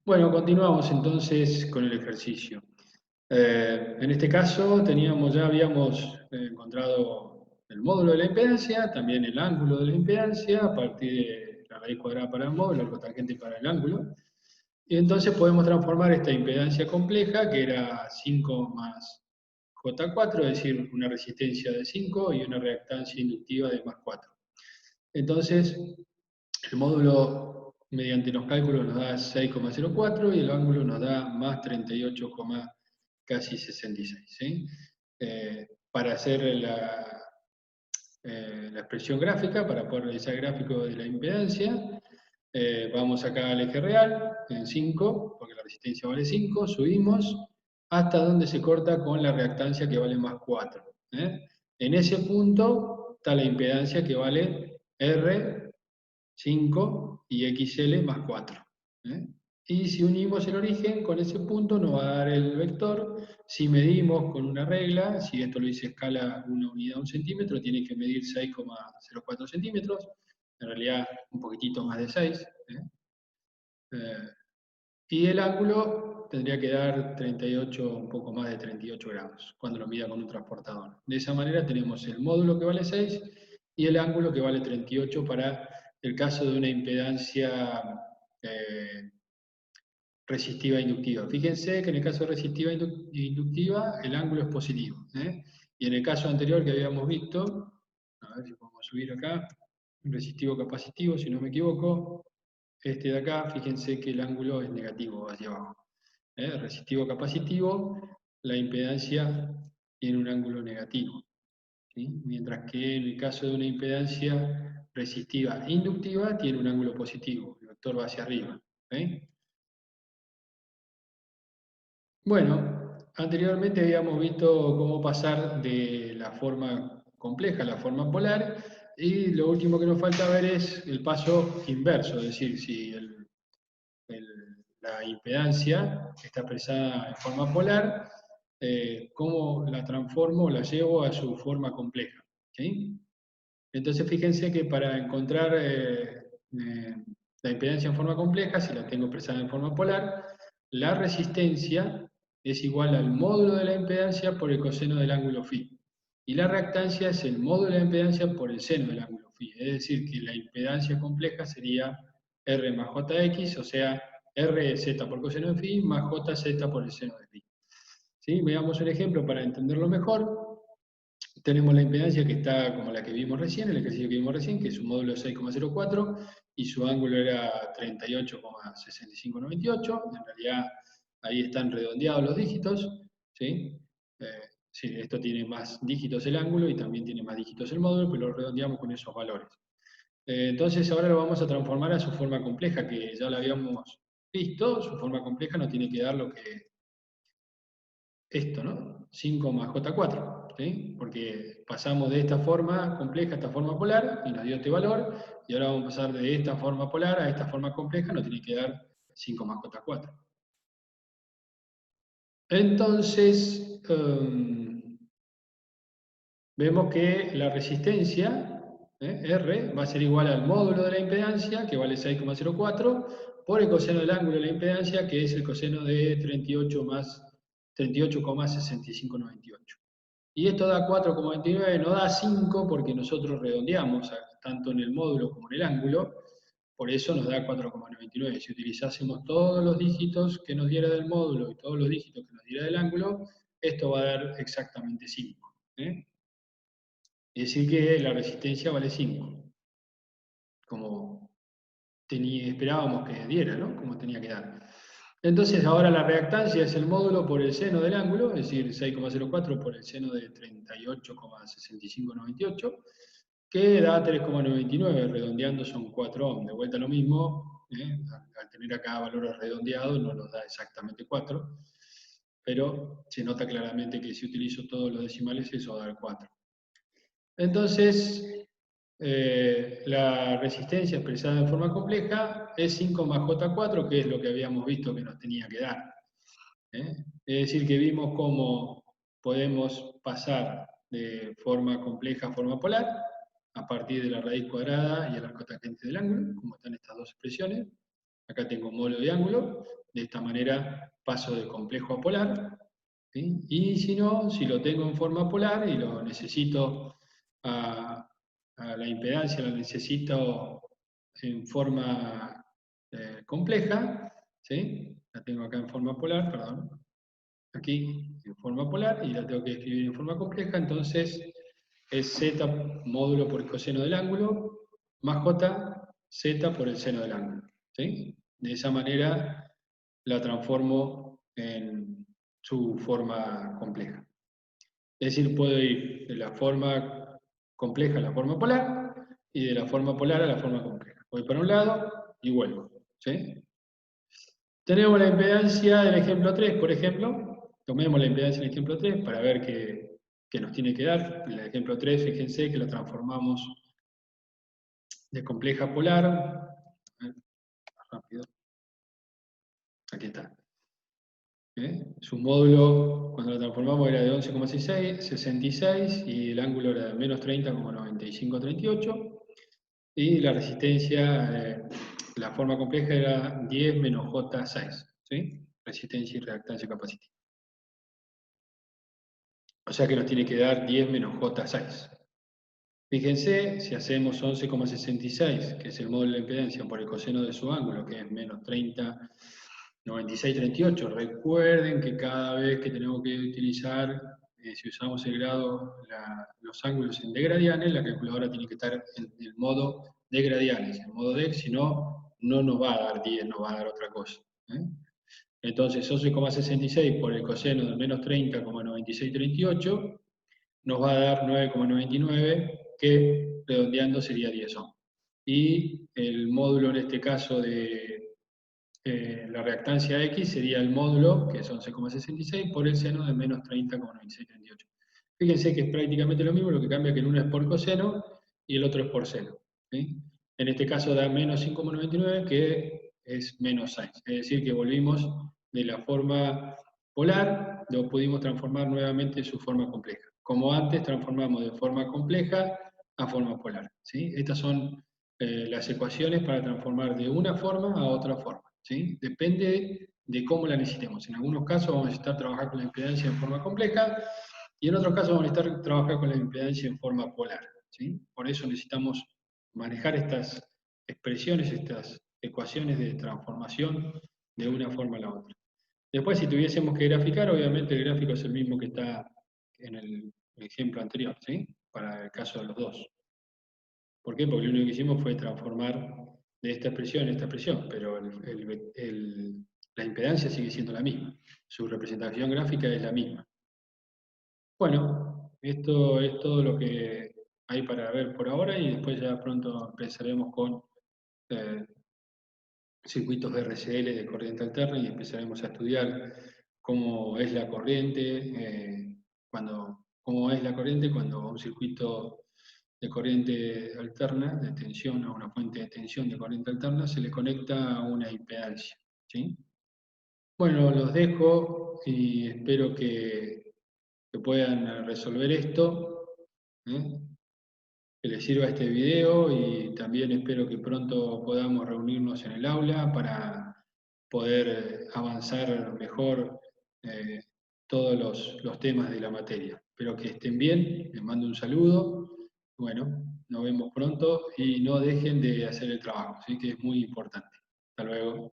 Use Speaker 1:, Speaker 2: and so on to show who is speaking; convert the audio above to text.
Speaker 1: Bueno, continuamos entonces con el ejercicio. En este caso ya habíamos encontrado el módulo de la impedancia, también el ángulo de la impedancia, a partir de la raíz cuadrada para el módulo, la cotangente para el ángulo. Y entonces podemos transformar esta impedancia compleja, que era 5 más J4, es decir, una resistencia de 5 y una reactancia inductiva de más 4. Entonces, el módulo, mediante los cálculos, nos da 6,04 y el ángulo nos da más 38, casi 66. ¿Sí? Para hacer la expresión gráfica, para poder realizar el gráfico de la impedancia, vamos acá al eje real, en 5, porque la resistencia vale 5, subimos hasta donde se corta con la reactancia que vale más 4. En ese punto está la impedancia que vale R 5 y XL más 4. Y si unimos el origen con ese punto nos va a dar el vector. Si medimos con una regla, si esto lo hice escala una unidad a un centímetro, tiene que medir 6,04 centímetros, en realidad un poquitito más de 6. Y el ángulo tendría que dar 38, un poco más de 38 grados, cuando lo mida con un transportador. De esa manera tenemos el módulo que vale 6 y el ángulo que vale 38 para el caso de una impedancia resistiva e inductiva. Fíjense que en el caso de resistiva e inductiva el ángulo es positivo. Y en el caso anterior que habíamos visto, a ver si podemos subir acá, resistivo capacitivo, si no me equivoco, este de acá, fíjense que el ángulo es negativo hacia abajo. Resistivo capacitivo, la impedancia tiene un ángulo negativo. ¿Sí? Mientras que en el caso de una impedancia resistiva e inductiva tiene un ángulo positivo, el vector va hacia arriba. ¿Sí? Bueno, anteriormente habíamos visto cómo pasar de la forma compleja a la forma polar, y lo último que nos falta ver es el paso inverso, es decir, si la impedancia está expresada en forma polar, cómo la transformo o la llevo a su forma compleja. ¿Sí? Entonces fíjense que para encontrar la impedancia en forma compleja, si la tengo expresada en forma polar, la resistencia es igual al módulo de la impedancia por el coseno del ángulo φ. Y la reactancia es el módulo de la impedancia por el seno del ángulo φ. Es decir, que la impedancia compleja sería R más JX, o sea, RZ por coseno de φ más JZ por el seno de φ. ¿Sí? Veamos un ejemplo para entenderlo mejor. Tenemos la impedancia que está como la que vimos recién, el ejercicio que vimos recién, que su módulo es 6,04 y su ángulo era 38,6598. En realidad ahí están redondeados los dígitos. ¿Sí? Sí, esto tiene más dígitos el ángulo y también tiene más dígitos el módulo, pero lo redondeamos con esos valores. Entonces ahora lo vamos a transformar a su forma compleja, que ya la habíamos visto. Su forma compleja nos tiene que dar lo que esto, ¿no? 5 más J4, ¿sí? Porque pasamos de esta forma compleja a esta forma polar y nos dio este valor, y ahora vamos a pasar de esta forma polar a esta forma compleja, nos tiene que dar 5 más J4. Entonces, vemos que la resistencia, R, va a ser igual al módulo de la impedancia, que vale 6,04, por el coseno del ángulo de la impedancia, que es el coseno de 38 más 38,6598. Y esto da 4,29, no da 5 porque nosotros redondeamos tanto en el módulo como en el ángulo, por eso nos da 4,99. Si utilizásemos todos los dígitos que nos diera del módulo y todos los dígitos que nos diera del ángulo, esto va a dar exactamente 5. Es decir que la resistencia vale 5, como esperábamos que diera, ¿no? Como tenía que dar. Entonces ahora la reactancia es el módulo por el seno del ángulo, es decir, 6,04 por el seno de 38,6598, que da 3,99, redondeando son 4 ohms. De vuelta lo mismo, al tener acá valores redondeados no nos da exactamente 4, pero se nota claramente que si utilizo todos los decimales eso va a dar 4. Entonces, la resistencia expresada en forma compleja es 5 más J4, que es lo que habíamos visto que nos tenía que dar. Es decir, que vimos cómo podemos pasar de forma compleja a forma polar a partir de la raíz cuadrada y el arco tangente del ángulo, como están estas dos expresiones. Acá tengo módulo y ángulo, De esta manera paso de complejo a polar. ¿Sí? Y si no, si lo tengo en forma polar y lo necesito a la impedancia, la necesito en forma compleja, ¿sí? La tengo acá en forma polar, perdón, aquí en forma polar y la tengo que escribir en forma compleja, entonces es z módulo por el coseno del ángulo más j z por el seno del ángulo. ¿Sí? De esa manera la transformo en su forma compleja. Es decir, puedo ir de la forma compleja a la forma polar y de la forma polar a la forma compleja. Voy para un lado y vuelvo. ¿Sí? Tenemos la impedancia del ejemplo 3, por ejemplo. Tomemos la impedancia del ejemplo 3 para ver qué nos tiene que dar. En el ejemplo 3, fíjense que la transformamos de compleja a polar. A ver, rápido. Aquí está. Su módulo, cuando lo transformamos, era de 11,66 y el ángulo era de menos 30,9538. Y la resistencia, la forma compleja era 10 menos J6. ¿Sí? Resistencia y reactancia capacitiva. O sea que nos tiene que dar 10 menos J6. Fíjense, si hacemos 11,66, que es el módulo de impedancia, por el coseno de su ángulo, que es menos 30,9638, recuerden que cada vez que tenemos que utilizar, si usamos el grado, los ángulos en degradianes, la calculadora tiene que estar en el modo degradianes, en modo deg, si no, no nos va a dar 10, nos va a dar otra cosa. Entonces, 11,66 por el coseno de menos 30,9638 nos va a dar 9,99, que redondeando sería 10 ohms. Y el módulo en este caso de la reactancia X sería el módulo, que es 11,66, por el seno de menos 30,9638. Fíjense que es prácticamente lo mismo, lo que cambia que el uno es por coseno y el otro es por seno. ¿Sí? En este caso da menos 5,99, que es menos 6. Es decir, que volvimos de la forma polar, lo pudimos transformar nuevamente en su forma compleja. Como antes, transformamos de forma compleja a forma polar. ¿Sí? Estas son las ecuaciones para transformar de una forma a otra forma. ¿Sí? Depende de cómo la necesitemos. En algunos casos vamos a necesitar trabajar con la impedancia en forma compleja y en otros casos vamos a necesitar trabajar con la impedancia en forma polar. ¿Sí? Por eso necesitamos manejar estas expresiones, estas ecuaciones de transformación de una forma a la otra. Después, si tuviésemos que graficar, obviamente el gráfico es el mismo que está en el ejemplo anterior, ¿sí? Para el caso de los dos. ¿Por qué? Porque lo único que hicimos fue transformar de esta expresión a esta expresión, pero la impedancia sigue siendo la misma. Su representación gráfica es la misma. Bueno, esto es todo lo que hay para ver por ahora y después ya pronto empezaremos con circuitos de RCL de corriente alterna y empezaremos a estudiar cómo es la corriente, cómo es la corriente cuando un circuito de corriente alterna, de tensión, a una fuente de tensión de corriente alterna, se le conecta a una impedancia. ¿Sí? Bueno, los dejo y espero que puedan resolver esto, ¿eh? Que les sirva este video y también espero que pronto podamos reunirnos en el aula para poder avanzar mejor todos los temas de la materia. Espero que estén bien, les mando un saludo, bueno, nos vemos pronto y no dejen de hacer el trabajo, ¿sí? Que es muy importante. Hasta luego.